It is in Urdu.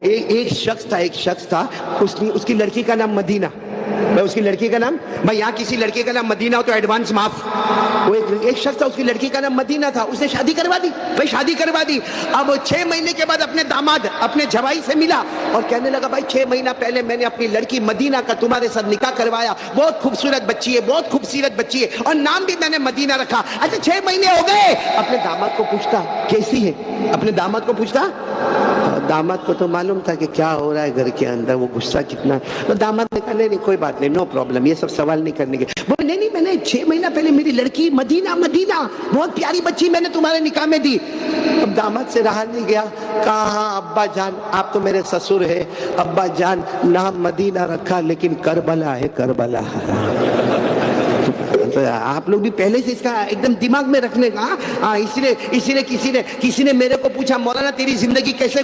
ایک شخص تھا اس کی لڑکی کا نام مدینہ. میں اس کی لڑکی کا نام، میں یہاں کسی لڑکی کا نام مدینہ ہو تو ایڈوانس معاف. وہ ایک شخص تھا، اس کی لڑکی کا نام مدینہ تھا. اس نے شادی کروا دی، بھائی شادی کروا دی. اب 6 مہینے کے بعد اپنے داماد اپنے جوائی سے ملا اور کہنے لگا بھائی 6 مہینہ پہلے میں نے اپنی لڑکی مدینہ کا تمہارے ساتھ نکاح کروایا، بہت خوبصورت بچی ہے، بہت خوبصورت بچی ہے، اور نام بھی میں نے مدینہ رکھا. اچھا 6 مہینے ہو گئے. اپنے داماد کو پوچھتا کیسی ہے، اپنے داماد کو پوچھتا. داماد کو تو معلوم تھا کہ کیا ہو رہا ہے گھر کے اندر، وہ غصہ کتنا. تو داماد نے کہا نہیں کوئی بات نہیں، نو پرابلم، یہ سب سوال نہیں کرنے کے. بولے نہیں میں نے 6 مہینہ پہلے میری لڑکی مدینہ بہت پیاری بچی میں نے تمہارے نکاح میں دی. اب داماد سے رہا نہیں گیا، کہا ہاں ابا جان آپ تو میرے سسر ہے، ابا جان نام مدینہ رکھا لیکن کربلا ہے، کربلا. آپ لوگ بھی پہلے سے اس کا ایک دم دماغ میں رکھنے کا. اسی لیے کسی نے میرے کو پوچھا مولانا تیری زندگی کیسے